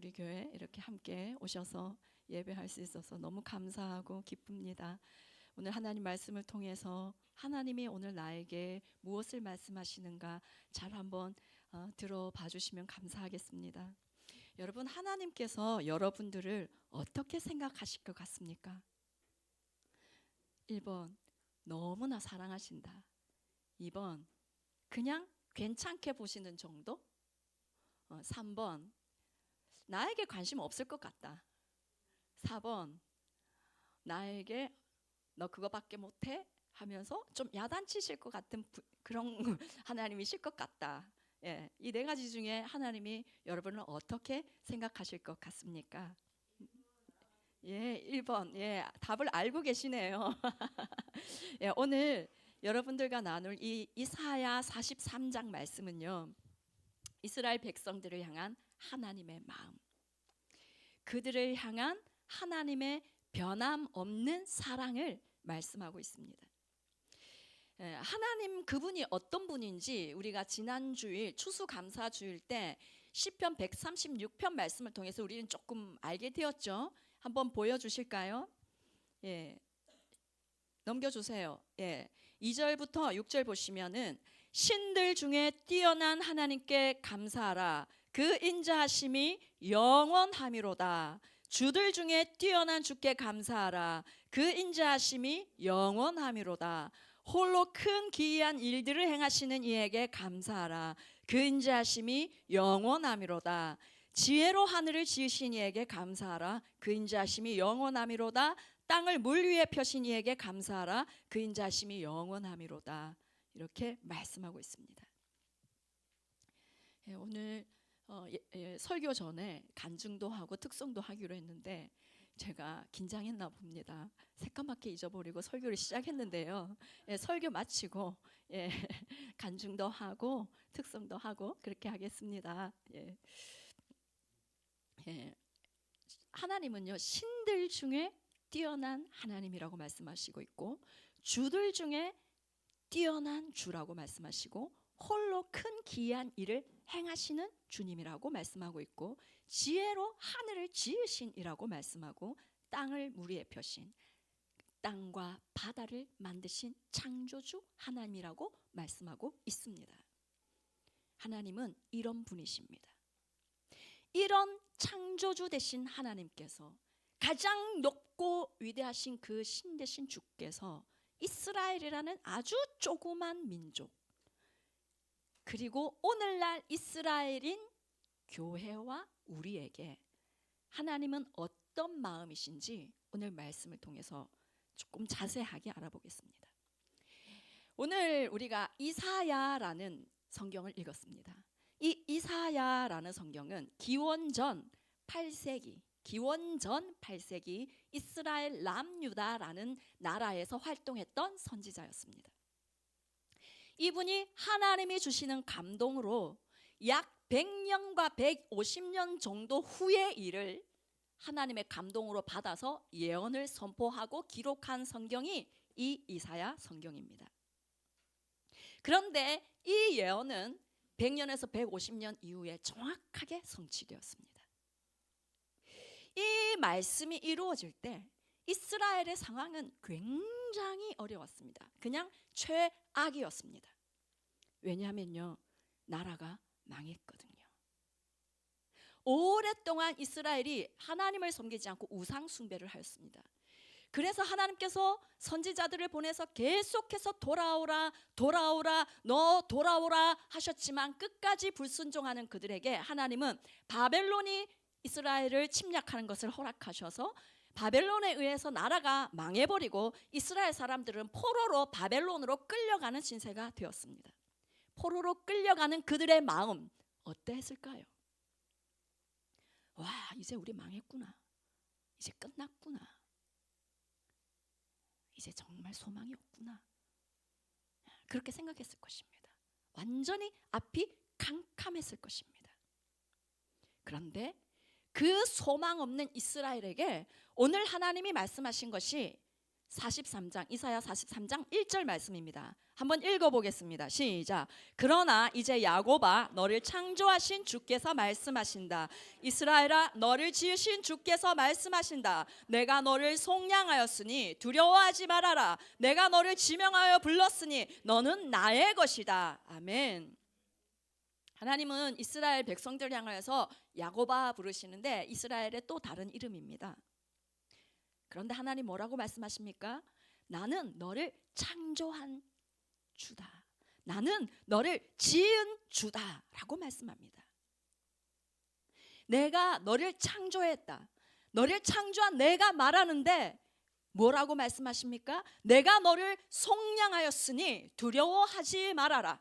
우리 교회 이렇게 함께 오셔서 예배할 수 있어서 너무 감사하고 기쁩니다. 오늘 하나님 말씀을 통해서 하나님이 오늘 나에게 무엇을 말씀하시는가 잘 한번 들어봐 주시면 감사하겠습니다. 여러분, 하나님께서 여러분들을 어떻게 생각하실 것 같습니까? 1번, 너무나 사랑하신다. 2번, 그냥 괜찮게 보시는 정도? 3번, 나에게 관심 없을 것 같다. 4번, 나에게 너 그거밖에 못해? 하면서 좀 야단치실 것 같은 그런 하나님이실 것 같다. 예, 이 네 가지 중에 하나님이 여러분을 어떻게 생각하실 것 같습니까? 예, 1번. 예, 답을 알고 계시네요. 예, 오늘 여러분들과 나눌 이 이사야 43장 말씀은요, 이스라엘 백성들을 향한 하나님의 마음, 그들을 향한 하나님의 변함없는 사랑을 말씀하고 있습니다. 하나님 그분이 어떤 분인지 우리가 지난 주일 추수감사 주일 때 시편 136편 말씀을 통해서 우리는 조금 알게 되었죠. 한번 보여주실까요? 예, 넘겨주세요. 예, 2절부터 6절 보시면은 신들 중에 뛰어난 하나님께 감사하라. 그 인자하심이 영원함이로다. 주들 중에 뛰어난 주께 감사하라. 그 인자하심이 영원함이로다. 홀로 큰 기이한 일들을 행하시는 이에게 감사하라. 그 인자하심이 영원함이로다. 지혜로 하늘을 지으신 이에게 감사하라. 그 인자하심이 영원함이로다. 땅을 물 위에 펴신 이에게 감사하라. 그 인자하심이 영원함이로다. 이렇게 말씀하고 있습니다. 오늘 설교 전에 간증도 하고 특송도 하기로 했는데 제가 긴장했나 봅니다. 새까맣게 잊어버리고 설교를 시작했는데요. 설교 마치고 간증도 하고 특송도 하고 그렇게 하겠습니다. 하나님은요, 신들 중에 뛰어난 하나님이라고 말씀하시고 있고, 주들 중에 뛰어난 주라고 말씀하시고, 홀로 큰 기이한 일을 행하시는 주님이라고 말씀하고 있고, 지혜로 하늘을 지으신 이라고 말씀하고, 땅을 물 위에 펴신, 땅과 바다를 만드신 창조주 하나님이라고 말씀하고 있습니다. 하나님은 이런 분이십니다. 이런 창조주 되신 하나님께서, 가장 높고 위대하신 그 신 되신 주께서 이스라엘이라는 아주 조그만 민족, 그리고 오늘날 이스라엘인 교회와 우리에게 하나님은 어떤 마음이신지 오늘 말씀을 통해서 조금 자세하게 알아보겠습니다. 오늘 우리가 이사야라는 성경을 읽었습니다. 이 이사야라는 성경은 기원전 8세기 이스라엘 남유다라는 나라에서 활동했던 선지자였습니다. 이분이 하나님이 주시는 감동으로 약 100년과 150년 정도 후의 일을 하나님의 감동으로 받아서 예언을 선포하고 기록한 성경이 이 이사야 성경입니다. 그런데 이 예언은 100년에서 150년 이후에 정확하게 성취되었습니다. 이 말씀이 이루어질 때 이스라엘의 상황은 굉장히 어려웠습니다. 그냥 최악이었습니다. 왜냐하면요, 나라가 망했거든요. 오랫동안 이스라엘이 하나님을 섬기지 않고 우상 숭배를 하였습니다. 그래서 하나님께서 선지자들을 보내서 계속해서 돌아오라 너 돌아오라 하셨지만 끝까지 불순종하는 그들에게 하나님은 바벨론이 이스라엘을 침략하는 것을 허락하셔서 바벨론에 의해서 나라가 망해버리고 이스라엘 사람들은 포로로 바벨론으로 끌려가는 신세가 되었습니다. 포로로 끌려가는 그들의 마음 어땠을까요? 와, 이제 우리 망했구나. 이제 끝났구나. 이제 정말 소망이 없구나. 그렇게 생각했을 것입니다. 완전히 앞이 캄캄했을 것입니다. 그런데 그 소망 없는 이스라엘에게 오늘 하나님이 말씀하신 것이 43장, 이사야 43장 1절 말씀입니다. 한번 읽어보겠습니다. 시작. 그러나 이제 야곱아, 너를 창조하신 주께서 말씀하신다. 이스라엘아, 너를 지으신 주께서 말씀하신다. 내가 너를 속량하였으니 두려워하지 말아라. 내가 너를 지명하여 불렀으니 너는 나의 것이다. 아멘. 하나님은 이스라엘 백성들을 향하여서 야곱아 부르시는데 이스라엘의 또 다른 이름입니다. 그런데 하나님 뭐라고 말씀하십니까? 나는 너를 창조한 주다. 나는 너를 지은 주다 라고 말씀합니다. 내가 너를 창조했다. 너를 창조한 내가 말하는데 뭐라고 말씀하십니까? 내가 너를 속량하였으니 두려워하지 말아라.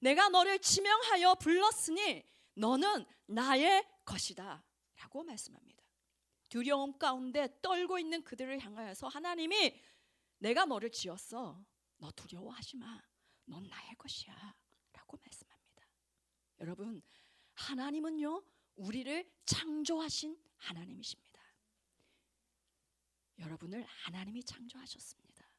내가 너를 지명하여 불렀으니 너는 나의 것이다 라고 말씀합니다. 두려움 가운데 떨고 있는 그들을 향하여서 하나님이 내가 너를 지었어. 너 두려워하지 마. 넌 나의 것이야 라고 말씀합니다. 여러분, 하나님은요 우리를 창조하신 하나님이십니다. 여러분을 하나님이 창조하셨습니다.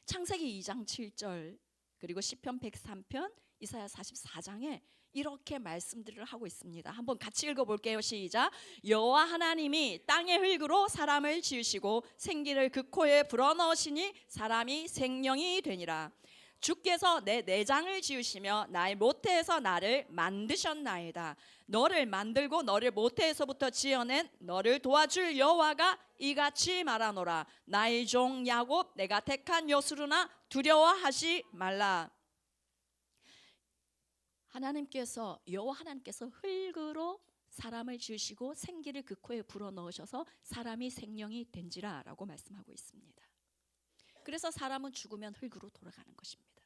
창세기 2장 7절 그리고 시편 103편 이사야 44장에 이렇게 말씀들을 하고 있습니다. 한번 같이 읽어볼게요. 시작. 여호와 하나님이 땅의 흙으로 사람을 지으시고 생기를 그 코에 불어넣으시니 사람이 생명이 되니라. 주께서 내 내장을 지으시며 나의 모태에서 나를 만드셨나이다. 너를 만들고 너를 모태에서부터 지어낸 너를 도와줄 여호와가 이같이 말하노라. 나의 종 야곱 내가 택한 요스루나 두려워하지 말라. 하나님께서 여호와 하나님께서 흙으로 사람을 지으시고 생기를 그 코에 불어넣으셔서 사람이 생명이 된지라 라고 말씀하고 있습니다. 그래서 사람은 죽으면 흙으로 돌아가는 것입니다.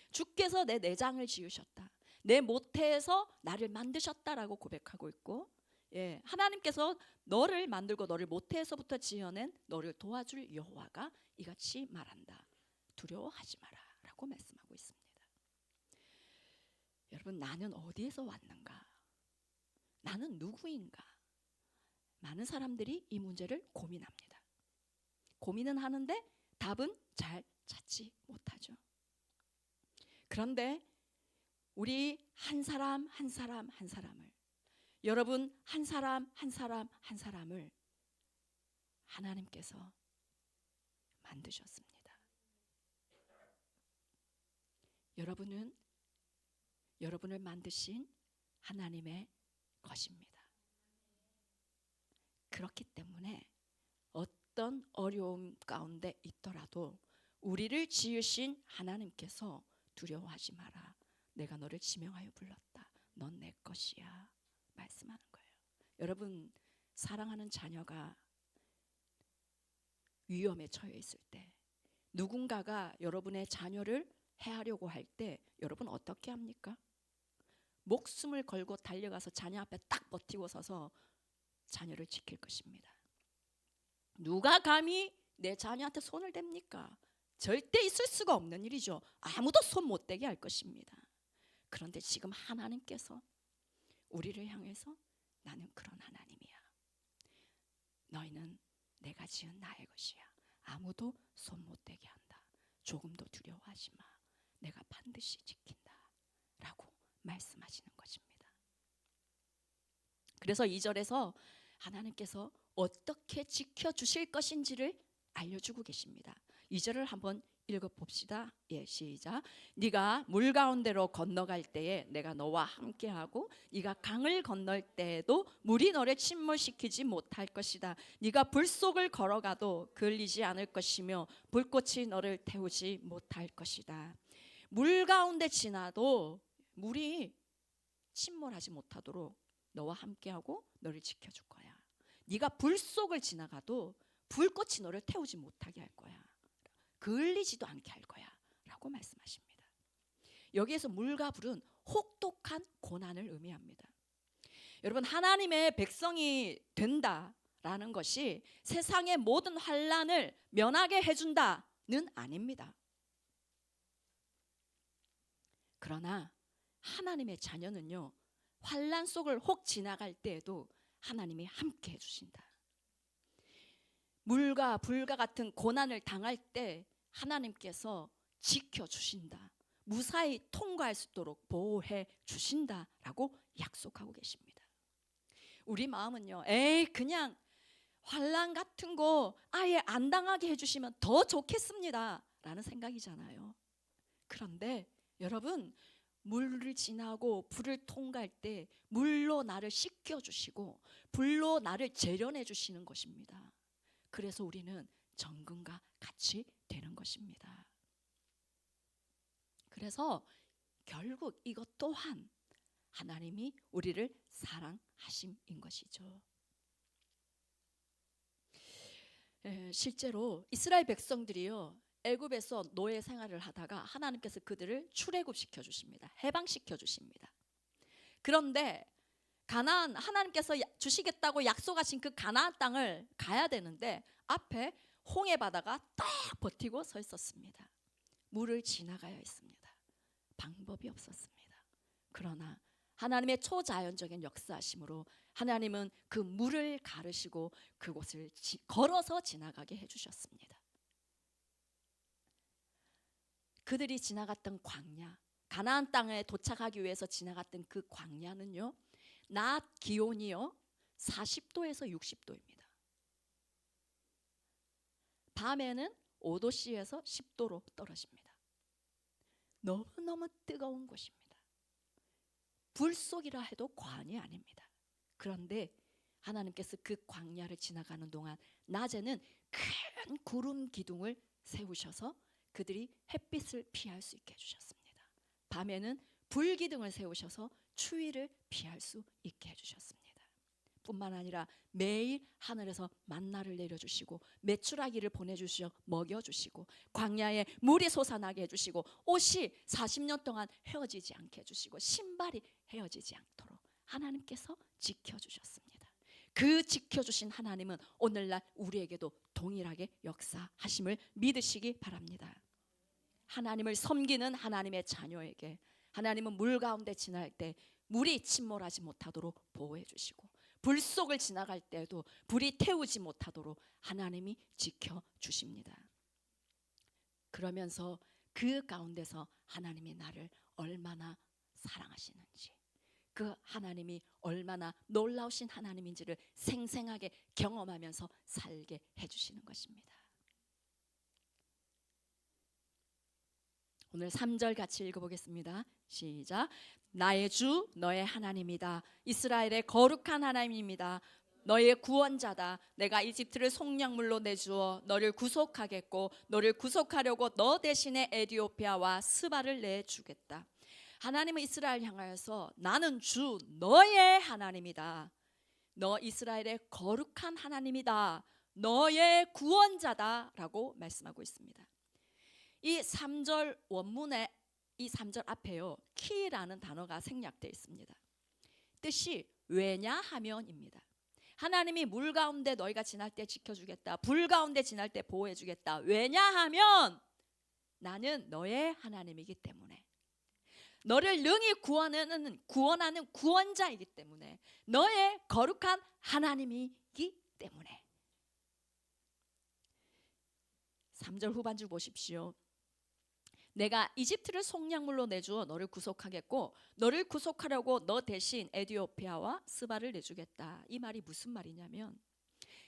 주께서 내 내장을 지으셨다. 내 모태에서 나를 만드셨다라고 고백하고 있고, 하나님께서 너를 만들고 너를 모태에서부터 지어낸 너를 도와줄 여호와가 이같이 말한다. 두려워하지 마라 라고 말씀하고 있습니다. 여러분, 나는 어디에서 왔는가? 나는 누구인가? 많은 사람들이 이 문제를 고민합니다. 고민은 하는데 답은 잘 찾지 못하죠. 그런데 우리 한 사람 한 사람 한 사람을, 여러분 한 사람 한 사람 한 사람을 하나님께서 만드셨습니다. 여러분을 만드신 하나님의 것입니다. 그렇기 때문에 어떤 어려움 가운데 있더라도 우리를 지으신 하나님께서 두려워하지 마라. 내가 너를 지명하여 불렀다. 넌 내 것이야. 말씀하는 거예요. 여러분, 사랑하는 자녀가 위험에 처해 있을 때, 누군가가 여러분의 자녀를 해하려고 할 때 여러분 어떻게 합니까? 목숨을 걸고 달려가서 자녀 앞에 딱 버티고 서서 자녀를 지킬 것입니다. 누가 감히 내 자녀한테 손을 댑니까? 절대 있을 수가 없는 일이죠. 아무도 손 못 대게 할 것입니다. 그런데 지금 하나님께서 우리를 향해서 나는 그런 하나님이야. 너희는 내가 지은 나의 것이야. 아무도 손 못 대게 한다. 조금도 두려워하지 마. 내가 반드시 지킨다 라고 말씀하시는 것입니다. 그래서 2절에서 하나님께서 어떻게 지켜주실 것인지를 알려주고 계십니다. 2절을 한번 읽어봅시다. 시작. 네가 물 가운데로 건너갈 때에 내가 너와 함께하고 네가 강을 건널 때에도 물이 너를 침몰시키지 못할 것이다. 네가 불 속을 걸어가도 그을리지 않을 것이며 불꽃이 너를 태우지 못할 것이다. 물 가운데 지나도 물이 침몰하지 못하도록 너와 함께하고 너를 지켜줄 거야. 네가 불 속을 지나가도 불꽃이 너를 태우지 못하게 할 거야. 그을리지도 않게 할 거야 라고 말씀하십니다. 여기에서 물과 불은 혹독한 고난을 의미합니다. 여러분, 하나님의 백성이 된다라는 것이 세상의 모든 환난을 면하게 해준다는 아닙니다. 그러나 하나님의 자녀는요, 환난 속을 혹 지나갈 때에도 하나님이 함께 해주신다. 물과 불과 같은 고난을 당할 때 하나님께서 지켜주신다. 무사히 통과할 수 있도록 보호해 주신다라고 약속하고 계십니다. 우리 마음은요, 에이 그냥 환난 같은 거 아예 안 당하게 해주시면 더 좋겠습니다 라는 생각이잖아요. 그런데 여러분, 물을 지나고 불을 통과할 때 물로 나를 씻겨주시고 불로 나를 재련해 주시는 것입니다. 그래서 우리는 정금과 같이 되는 것입니다. 그래서 결국 이것 또한 하나님이 우리를 사랑하심인 것이죠. 실제로 이스라엘 백성들이요, 애굽에서 노예 생활을 하다가 하나님께서 그들을 출애굽시켜 주십니다. 해방시켜 주십니다. 그런데 가나안, 하나님께서 주시겠다고 약속하신 그 가나안 땅을 가야 되는데 앞에 홍해 바다가 딱 버티고 서 있었습니다. 물을 지나가야 했습니다. 방법이 없었습니다. 그러나 하나님의 초자연적인 역사하심으로 하나님은 그 물을 가르시고 그곳을 걸어서 지나가게 해주셨습니다. 그들이 지나갔던 광야, 가나안 땅에 도착하기 위해서 지나갔던 그 광야는요, 낮 기온이요 40도에서 60도입니다. 밤에는 5도씨에서 10도로 떨어집니다. 너무너무 뜨거운 곳입니다. 불 속이라 해도 과언이 아닙니다. 그런데 하나님께서 그 광야를 지나가는 동안 낮에는 큰 구름 기둥을 세우셔서 그들이 햇빛을 피할 수 있게 해주셨습니다. 밤에는 불 기둥을 세우셔서 추위를 피할 수 있게 해주셨습니다. 뿐만 아니라 매일 하늘에서 만나를 내려주시고 메추라기를 보내주셔 먹여주시고 광야에 물이 솟아나게 해주시고 옷이 40년 동안 헤어지지 않게 해주시고 신발이 헤어지지 않도록 하나님께서 지켜주셨습니다. 그 지켜주신 하나님은 오늘날 우리에게도 동일하게 역사하심을 믿으시기 바랍니다. 하나님을 섬기는 하나님의 자녀에게 하나님은 물 가운데 지날 때 물이 침몰하지 못하도록 보호해 주시고 불 속을 지나갈 때도 불이 태우지 못하도록 하나님이 지켜주십니다. 그러면서 그 가운데서 하나님이 나를 얼마나 사랑하시는지, 그 하나님이 얼마나 놀라우신 하나님인지를 생생하게 경험하면서 살게 해주시는 것입니다. 오늘 3절 같이 읽어보겠습니다. 시작. 나의 주 너의 하나님이다. 이스라엘의 거룩한 하나님입니다. 너의 구원자다. 내가 이집트를 속량물로 내주어 너를 구속하겠고 너를 구속하려고 너 대신에 에디오피아와 스바를 내주겠다. 하나님은 이스라엘 향하여서 나는 주 너의 하나님이다. 너 이스라엘의 거룩한 하나님이다. 너의 구원자다 라고 말씀하고 있습니다. 이 3절 원문에 이 3절 앞에요 키라는 단어가 생략되어 있습니다. 뜻이 왜냐하면입니다. 하나님이 물 가운데 너희가 지날 때 지켜주겠다, 불 가운데 지날 때 보호해주겠다. 왜냐하면 나는 너의 하나님이기 때문에, 너를 능히 구원하는 구원자이기 때문에, 너의 거룩한 하나님이기 때문에. 3절 후반줄 보십시오. 내가 이집트를 속량물로 내주어 너를 구속하겠고 너를 구속하려고 너 대신 에디오피아와 스바를 내주겠다. 이 말이 무슨 말이냐면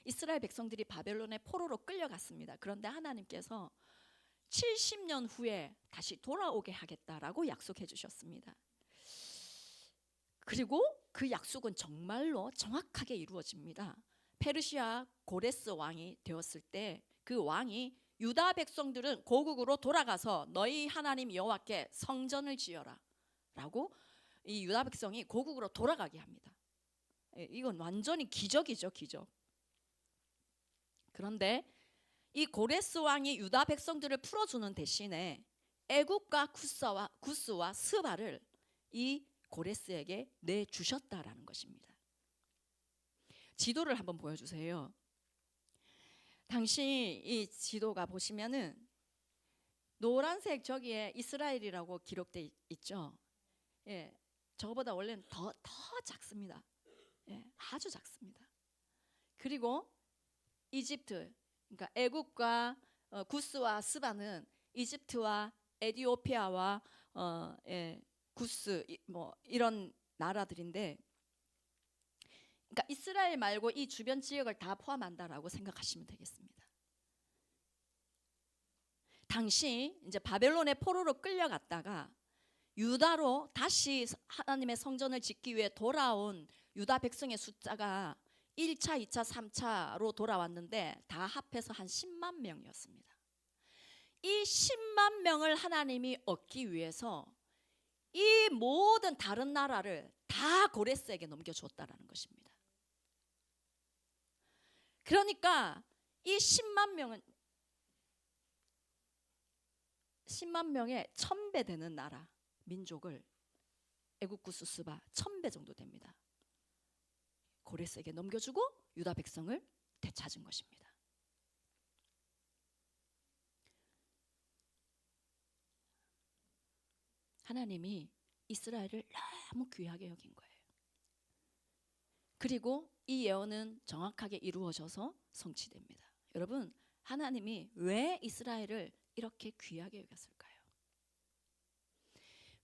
이스라엘 백성들이 바벨론의 포로로 끌려갔습니다. 그런데 하나님께서 70년 후에 다시 돌아오게 하겠다라고 약속해 주셨습니다. 그리고 그 약속은 정말로 정확하게 이루어집니다. 페르시아 고레스 왕이 되었을 때 그 왕이 유다 백성들은 고국으로 돌아가서 너희 하나님 여호와께 성전을 지어라 라고 이 유다 백성이 고국으로 돌아가게 합니다. 이건 완전히 기적이죠, 기적. 그런데 이 고레스 왕이 유다 백성들을 풀어주는 대신에 애굽과 구스와 스바를 이 고레스에게 내주셨다라는 것입니다. 지도를 한번 보여주세요. 당시 이 지도가 보시면은 노란색 저기에 이스라엘이라고 기록돼 있죠. 예, 저거보다 원래는 더 작습니다. 예, 아주 작습니다. 그리고 이집트, 그러니까 애국과 구스와 스바는 이집트와 에티오피아와 구스 뭐 이런 나라들인데, 그러니까 이스라엘 말고 이 주변 지역을 다 포함한다라고 생각하시면 되겠습니다. 당시 이제 바벨론의 포로로 끌려갔다가 유다로 다시 하나님의 성전을 짓기 위해 돌아온 유다 백성의 숫자가 1차, 2차, 3차로 돌아왔는데 다 합해서 한 10만 명이었습니다. 이 10만 명을 하나님이 얻기 위해서 이 모든 다른 나라를 다 고레스에게 넘겨줬다라는 것입니다. 그러니까 이 10만 명의 1000배 되는 나라, 민족을 애국구스 스바 1000배 정도 됩니다. 고레스에게 넘겨주고 유다 백성을 되찾은 것입니다. 하나님이 이스라엘을 너무 귀하게 여긴 거예요. 그리고 이 예언은 정확하게 이루어져서 성취됩니다. 여러분, 하나님이 왜 이스라엘을 이렇게 귀하게 여겼을까요?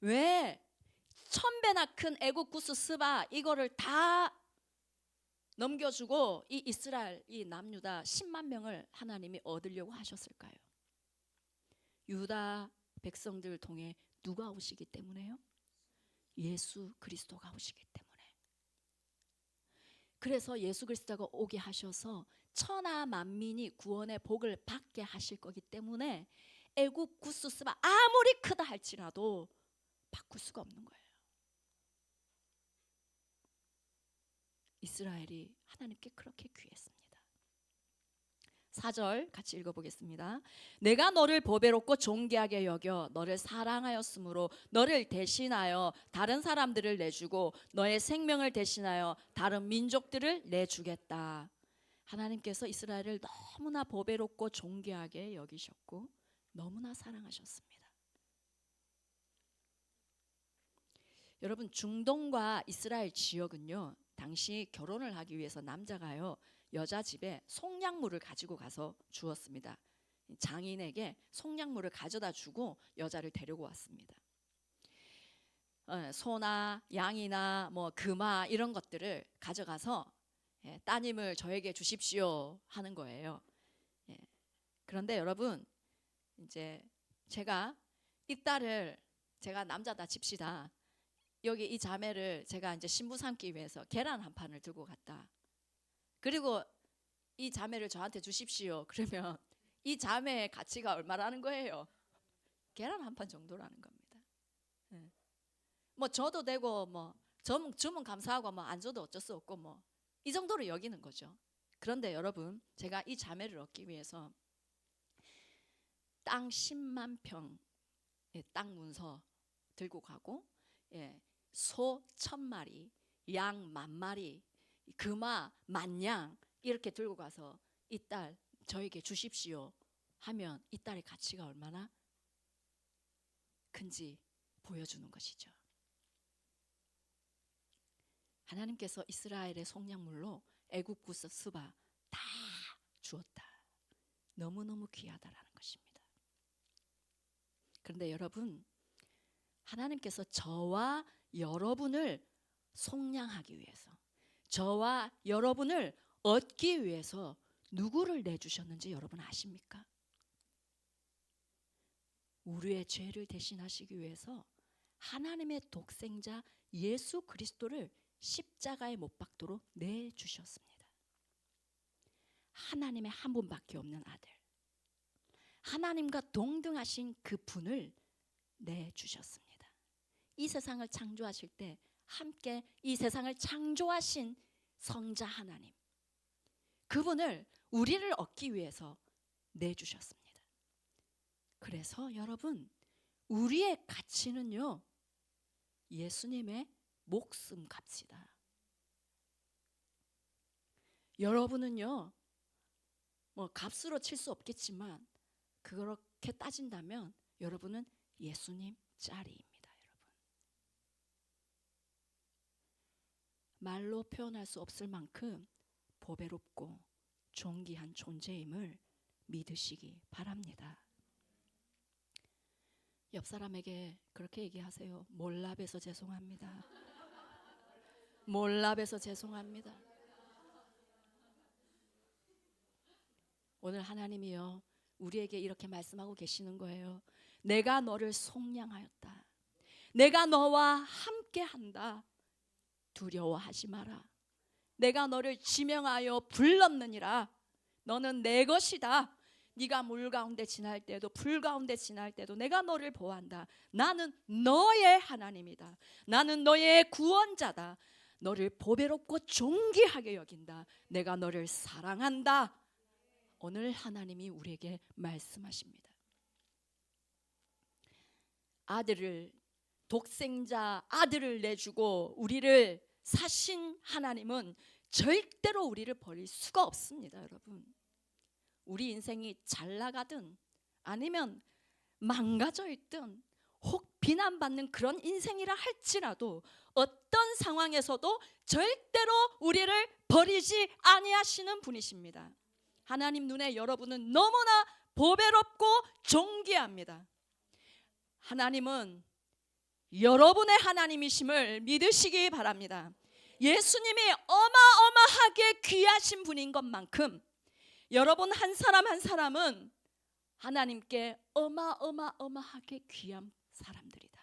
왜 1000배나 큰 애국 구스 스바 이거를 다 넘겨주고 이 이스라엘, 이 남유다 10만 명을 하나님이 얻으려고 하셨을까요? 유다 백성들을 통해 누가 오시기 때문에요? 예수 그리스도가 오시기 때문에. 그래서 예수 그리스도가 오게 하셔서 천하 만민이 구원의 복을 받게 하실 거기 때문에 애국 구스 스바 아무리 크다 할지라도 바꿀 수가 없는 거예요. 이스라엘이 하나님께 그렇게 귀했습니다. 4절 같이 읽어보겠습니다. 내가 너를 보배롭고 존귀하게 여겨 너를 사랑하였으므로 너를 대신하여 다른 사람들을 내주고 너의 생명을 대신하여 다른 민족들을 내주겠다. 하나님께서 이스라엘을 너무나 보배롭고 존귀하게 여기셨고 너무나 사랑하셨습니다. 여러분, 중동과 이스라엘 지역은요, 당시 결혼을 하기 위해서 남자가요 여자 집에 속량물을 가지고 가서 주었습니다. 장인에게 속량물을 가져다 주고 여자를 데리고 왔습니다. 소나 양이나 뭐 금화 이런 것들을 가져가서 따님을 저에게 주십시오 하는 거예요. 그런데 여러분, 이제 제가 이 딸을, 제가 남자다 칩시다. 여기 이 자매를 제가 이제 신부 삼기 위해서 계란 한 판을 들고 갔다. 그리고 이 자매를 저한테 주십시오. 그러면 이 자매의 가치가 얼마라는 거예요? 계란 한 판 정도라는 겁니다. 뭐 줘도 되고 뭐 주면 감사하고 뭐 안 줘도 어쩔 수 없고 뭐 이 정도로 여기는 거죠. 그런데 여러분, 제가 이 자매를 얻기 위해서 땅 10만 평의 땅 문서 들고 가고, 소 1000마리, 양 10,000마리, 금화 10,000양 이렇게 들고 가서 이 딸 저에게 주십시오 하면 이 딸의 가치가 얼마나 큰지 보여주는 것이죠. 하나님께서 이스라엘의 속량물로 애국 구스 스바 다 주었다. 너무너무 귀하다라는 것입니다. 그런데 여러분, 하나님께서 저와 여러분을 속량하기 위해서, 저와 여러분을 얻기 위해서 누구를 내주셨는지 여러분 아십니까? 우리의 죄를 대신하시기 위해서 하나님의 독생자 예수 그리스도를 십자가에 못 박도록 내주셨습니다. 하나님의 한 분밖에 없는 아들, 하나님과 동등하신 그 분을 내주셨습니다. 이 세상을 창조하실 때 함께 이 세상을 창조하신 성자 하나님, 그분을 우리를 얻기 위해서 내주셨습니다. 그래서 여러분, 우리의 가치는요 예수님의 목숨 값이다. 여러분은요 뭐 값으로 칠 수 없겠지만 그렇게 따진다면 여러분은 예수님 짤입니다. 여러분, 말로 표현할 수 없을 만큼 보배롭고 존귀한 존재임을 믿으시기 바랍니다. 옆 사람에게 그렇게 얘기하세요. 몰라 봬서 죄송합니다. 몰라 봬서 죄송합니다. 오늘 하나님이요, 우리에게 이렇게 말씀하고 계시는 거예요. 내가 너를 속량하였다. 내가 너와 함께한다. 두려워하지 마라. 내가 너를 지명하여 불렀느니라. 너는 내 것이다. 네가 물 가운데 지날 때도 불 가운데 지날 때도 내가 너를 보호한다. 나는 너의 하나님이다. 나는 너의 구원자다. 너를 보배롭고 존귀하게 여긴다. 내가 너를 사랑한다. 오늘 하나님이 우리에게 말씀하십니다. 아들을, 독생자 아들을 내주고 우리를 사신 하나님은 절대로 우리를 버릴 수가 없습니다. 여러분, 우리 인생이 잘 나가든 아니면 망가져 있든 혹 비난받는 그런 인생이라 할지라도 어떤 상황에서도 절대로 우리를 버리지 아니하시는 분이십니다. 하나님 눈에 여러분은 너무나 보배롭고 존귀합니다. 하나님은 여러분의 하나님이심을 믿으시기 바랍니다. 예수님이 어마어마하게 귀하신 분인 것만큼 여러분 한 사람 한 사람은 하나님께 어마어마하게 귀한 사람들이다.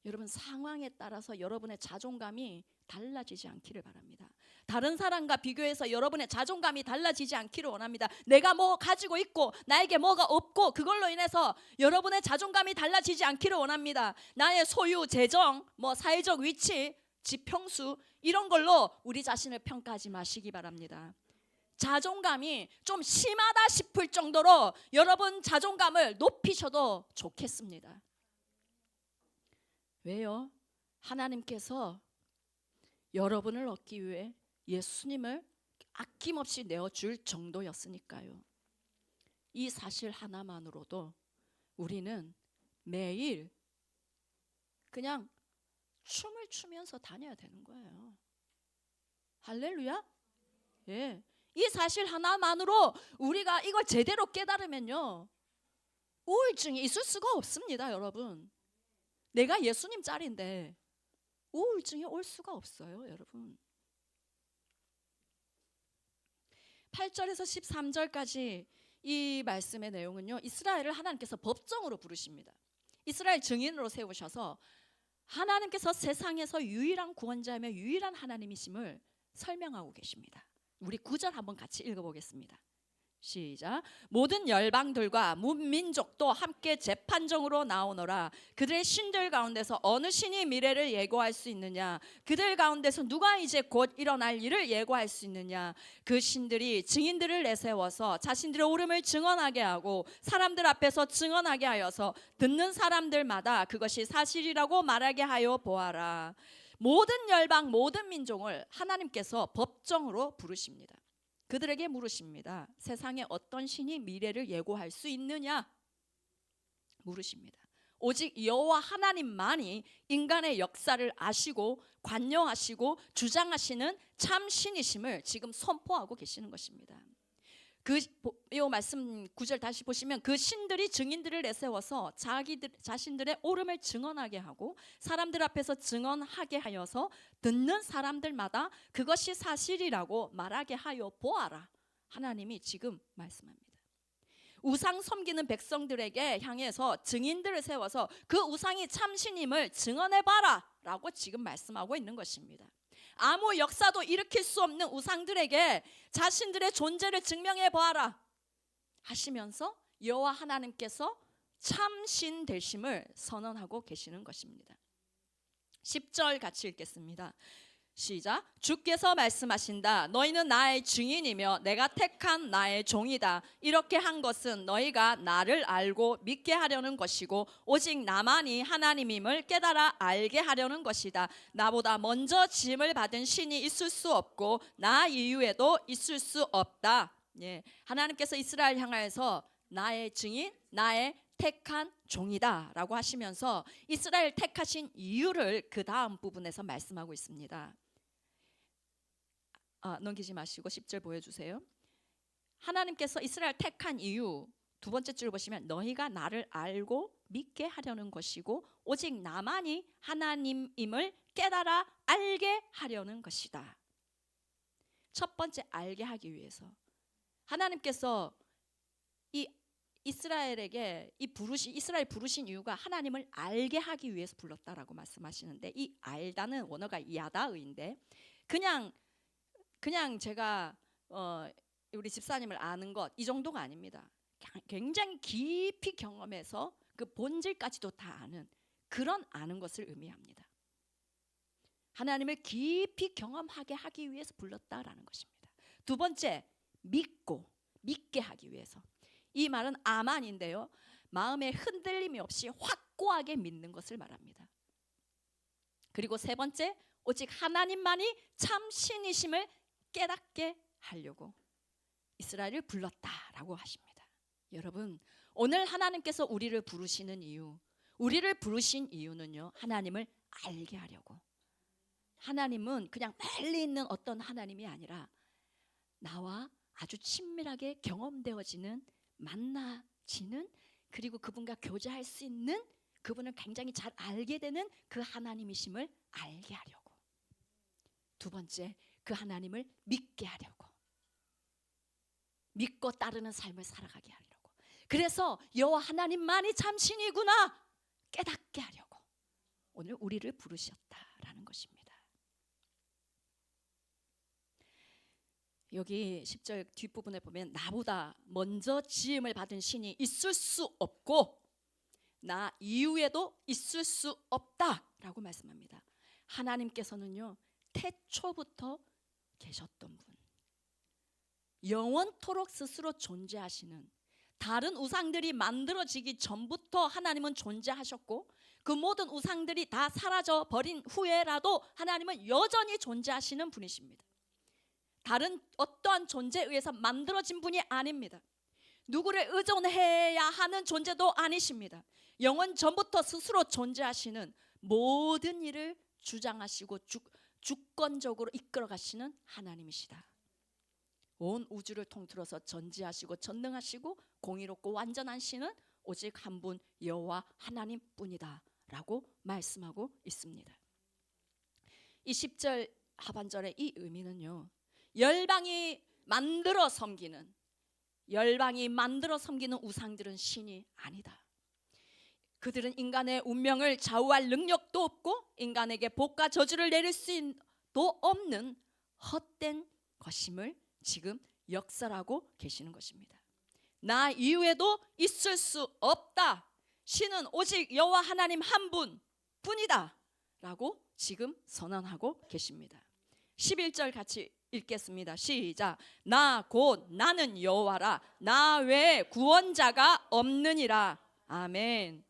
여러분, 상황에 따라서 여러분의 자존감이 달라지지 않기를 바랍니다. 다른 사람과 비교해서 여러분의 자존감이 달라지지 않기를 원합니다. 내가 뭐 가지고 있고 나에게 뭐가 없고 그걸로 인해서 여러분의 자존감이 달라지지 않기를 원합니다. 나의 소유, 재정, 뭐 사회적 위치, 지평수 이런 걸로 우리 자신을 평가하지 마시기 바랍니다. 자존감이 좀 심하다 싶을 정도로 여러분 자존감을 높이셔도 좋겠습니다. 왜요? 하나님께서 여러분을 얻기 위해 예수님을 아낌없이 내어줄 정도였으니까요. 이 사실 하나만으로도 우리는 매일 그냥 춤을 추면서 다녀야 되는 거예요. 할렐루야? 예. 이 사실 하나만으로 우리가 이걸 제대로 깨달으면요, 우울증이 있을 수가 없습니다. 여러분, 내가 예수님 짤인데 우울증이 올 수가 없어요. 여러분, 8절에서 13절까지 이 말씀의 내용은요, 이스라엘을 하나님께서 법정으로 부르십니다. 이스라엘 증인으로 세우셔서 하나님께서 세상에서 유일한 구원자이며 유일한 하나님이심을 설명하고 계십니다. 우리 9절 한번 같이 읽어보겠습니다. 시작. 모든 열방들과 문민족도 함께 재판정으로 나오너라. 그들의 신들 가운데서 어느 신이 미래를 예고할 수 있느냐? 그들 가운데서 누가 이제 곧 일어날 일을 예고할 수 있느냐? 그 신들이 증인들을 내세워서 자신들의 옳음을 증언하게 하고 사람들 앞에서 증언하게 하여서 듣는 사람들마다 그것이 사실이라고 말하게 하여 보아라. 모든 열방 모든 민족을 하나님께서 법정으로 부르십니다. 그들에게 물으십니다. 세상에 어떤 신이 미래를 예고할 수 있느냐? 물으십니다. 오직 여호와 하나님만이 인간의 역사를 아시고 관여하시고 주장하시는 참 신이심을 지금 선포하고 계시는 것입니다. 이 말씀 9절 다시 보시면 그 신들이 증인들을 내세워서 자신들의 옳음을 증언하게 하고 사람들 앞에서 증언하게 하여서 듣는 사람들마다 그것이 사실이라고 말하게 하여 보아라. 하나님이 지금 말씀합니다. 우상 섬기는 백성들에게 향해서 증인들을 세워서 그 우상이 참신임을 증언해봐라 라고 지금 말씀하고 있는 것입니다. 아무 역사도 일으킬 수 없는 우상들에게 자신들의 존재를 증명해 보아라 하시면서 여호와 하나님께서 참신 되심을 선언하고 계시는 것입니다. 10절 같이 읽겠습니다. 시작. 주께서 말씀하신다. 너희는 나의 증인이며 내가 택한 나의 종이다. 이렇게 한 것은 너희가 나를 알고 믿게 하려는 것이고 오직 나만이 하나님임을 깨달아 알게 하려는 것이다. 나보다 먼저 지음을 받은 신이 있을 수 없고 나 이후에도 있을 수 없다. 예, 하나님께서 이스라엘 향하여서 나의 증인, 나의 택한 종이다 라고 하시면서 이스라엘 택하신 이유를 그 다음 부분에서 말씀하고 있습니다. 넘기지 마시고 10절 보여주세요. 하나님께서 이스라엘 택한 이유, 두 번째 줄 보시면 너희가 나를 알고 믿게 하려는 것이고 오직 나만이 하나님임을 깨달아 알게 하려는 것이다. 첫 번째, 알게 하기 위해서 하나님께서 이 이스라엘에게 이스라엘 부르신 이유가 하나님을 알게 하기 위해서 불렀다라고 말씀하시는데, 이 알다는 원어가 야다의인데 그냥 제가 우리 집사님을 아는 것 이 정도가 아닙니다. 굉장히 깊이 경험해서 그 본질까지도 다 아는, 그런 아는 것을 의미합니다. 하나님을 깊이 경험하게 하기 위해서 불렀다라는 것입니다. 두 번째, 믿게 하기 위해서. 이 말은 아만인데요, 마음에 흔들림이 없이 확고하게 믿는 것을 말합니다. 그리고 세 번째, 오직 하나님만이 참 신이심을 깨닫게 하려고 이스라엘을 불렀다라고 하십니다. 여러분, 오늘 하나님께서 우리를 부르신 이유는요, 하나님을 알게 하려고. 하나님은 그냥 멀리 있는 어떤 하나님이 아니라 나와 아주 친밀하게 경험되어지는, 만나지는, 그리고 그분과 교제할 수 있는, 그분을 굉장히 잘 알게 되는 그 하나님이심을 알게 하려고. 두 번째, 그 하나님을 믿게 하려고. 믿고 따르는 삶을 살아가게 하려고. 그래서 여호와 하나님만이 참 신이구나 깨닫게 하려고 오늘 우리를 부르셨다라는 것입니다. 여기 10절 뒷부분에 보면 나보다 먼저 지음을 받은 신이 있을 수 없고 나 이후에도 있을 수 없다라고 말씀합니다. 하나님께서는요, 태초부터 계셨던 분, 영원토록 스스로 존재하시는, 다른 우상들이 만들어지기 전부터 하나님은 존재하셨고 그 모든 우상들이 다 사라져 버린 후에라도 하나님은 여전히 존재하시는 분이십니다. 다른 어떠한 존재에 의해서 만들어진 분이 아닙니다. 누구를 의존해야 하는 존재도 아니십니다. 영원 전부터 스스로 존재하시는, 모든 일을 주장하시고 주권적으로 이끌어 가시는 하나님이시다. 온 우주를 통틀어서 전지하시고 전능하시고 공의롭고 완전한 신은 오직 한 분 여호와 하나님뿐이다 라고 말씀하고 있습니다. 이 10절 하반절의 이 의미는요, 열방이 만들어 섬기는 우상들은 신이 아니다. 그들은 인간의 운명을 좌우할 능력도 없고 인간에게 복과 저주를 내릴 수도 없는 헛된 것임을 지금 역설하고 계시는 것입니다. 나 이후에도 있을 수 없다. 신은 오직 여호와 하나님 한 분뿐이다 라고 지금 선언하고 계십니다. 11절 같이 읽겠습니다. 시작. 나 곧 나는 여호와라. 나 외에 구원자가 없느니라. 아멘.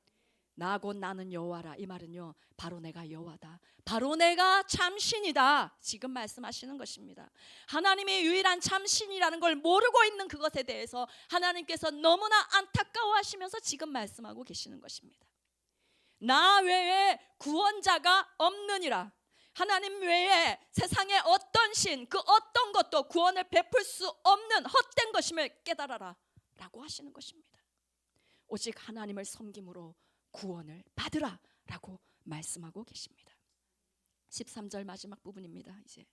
나 곧 나는 여호와라. 이 말은요, 바로 내가 여호와다, 바로 내가 참신이다 지금 말씀하시는 것입니다. 하나님의 유일한 참신이라는 걸 모르고 있는 그것에 대해서 하나님께서 너무나 안타까워하시면서 지금 말씀하고 계시는 것입니다. 나 외에 구원자가 없느니라. 하나님 외에 세상에 어떤 신, 그 어떤 것도 구원을 베풀 수 없는 헛된 것임을 깨달아라 라고 하시는 것입니다. 오직 하나님을 섬김으로 구원을 받으라 라고 말씀하고 계십니다. 13절 마지막 부분입니다. 이제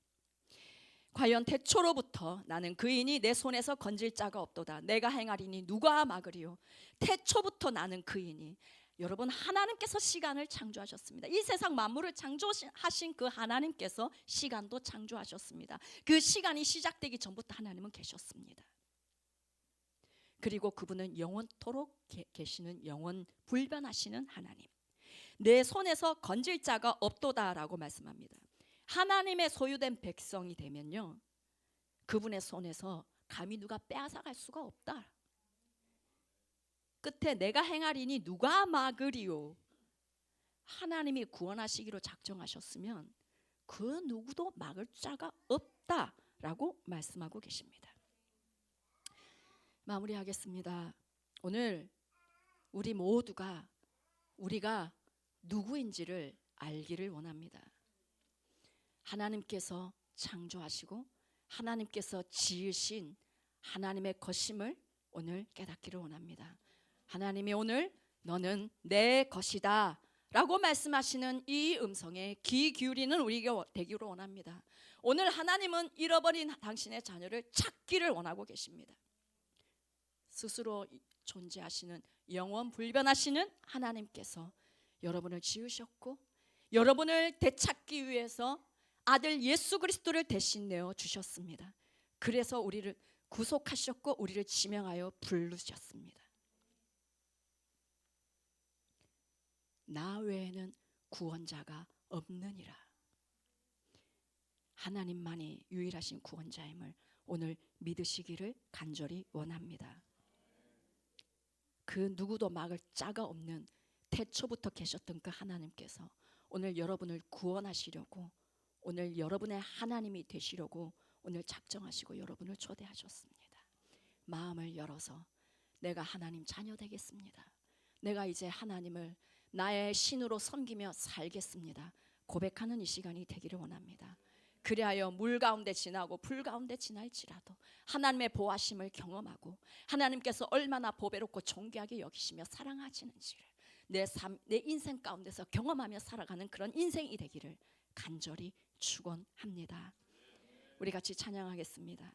과연 태초로부터 나는 그이니 내 손에서 건질 자가 없도다. 내가 행하리니 누가 막으리요. 태초부터 나는 그이니. 여러분, 하나님께서 시간을 창조하셨습니다. 이 세상 만물을 창조하신 그 하나님께서 시간도 창조하셨습니다. 그 시간이 시작되기 전부터 하나님은 계셨습니다. 그리고 그분은 영원토록 계시는, 영원 불변하시는 하나님. 내 손에서 건질 자가 없도다라고 말씀합니다. 하나님의 소유된 백성이 되면요, 그분의 손에서 감히 누가 빼앗아갈 수가 없다. 끝에 내가 행하리니 누가 막으리요. 하나님이 구원하시기로 작정하셨으면 그 누구도 막을 자가 없다라고 말씀하고 계십니다. 마무리하겠습니다. 오늘 우리 모두가 우리가 누구인지를 알기를 원합니다. 하나님께서 창조하시고 하나님께서 지으신 하나님의 것임을 오늘 깨닫기를 원합니다. 하나님이 오늘 너는 내 것이다 라고 말씀하시는 이 음성에 귀 기울이는 우리가 되기를 원합니다. 오늘 하나님은 잃어버린 당신의 자녀를 찾기를 원하고 계십니다. 스스로 존재하시는 영원 불변하시는 하나님께서 여러분을 지으셨고 여러분을 되찾기 위해서 아들 예수 그리스도를 대신 내어 주셨습니다. 그래서 우리를 구속하셨고 우리를 지명하여 부르셨습니다. 나 외에는 구원자가 없느니라. 하나님만이 유일하신 구원자임을 오늘 믿으시기를 간절히 원합니다. 그 누구도 막을 자가 없는 태초부터 계셨던 그 하나님께서 오늘 여러분을 구원하시려고 오늘 여러분의 하나님이 되시려고 오늘 작정하시고 여러분을 초대하셨습니다. 마음을 열어서 내가 하나님 자녀 되겠습니다. 내가 이제 하나님을 나의 신으로 섬기며 살겠습니다. 고백하는 이 시간이 되기를 원합니다. 그리하여 물 가운데 지나고 불 가운데 지날지라도 하나님의 보호하심을 경험하고 하나님께서 얼마나 보배롭고 존귀하게 여기시며 사랑하시는지를 내 인생 가운데서 경험하며 살아가는 그런 인생이 되기를 간절히 축원합니다. 우리 같이 찬양하겠습니다.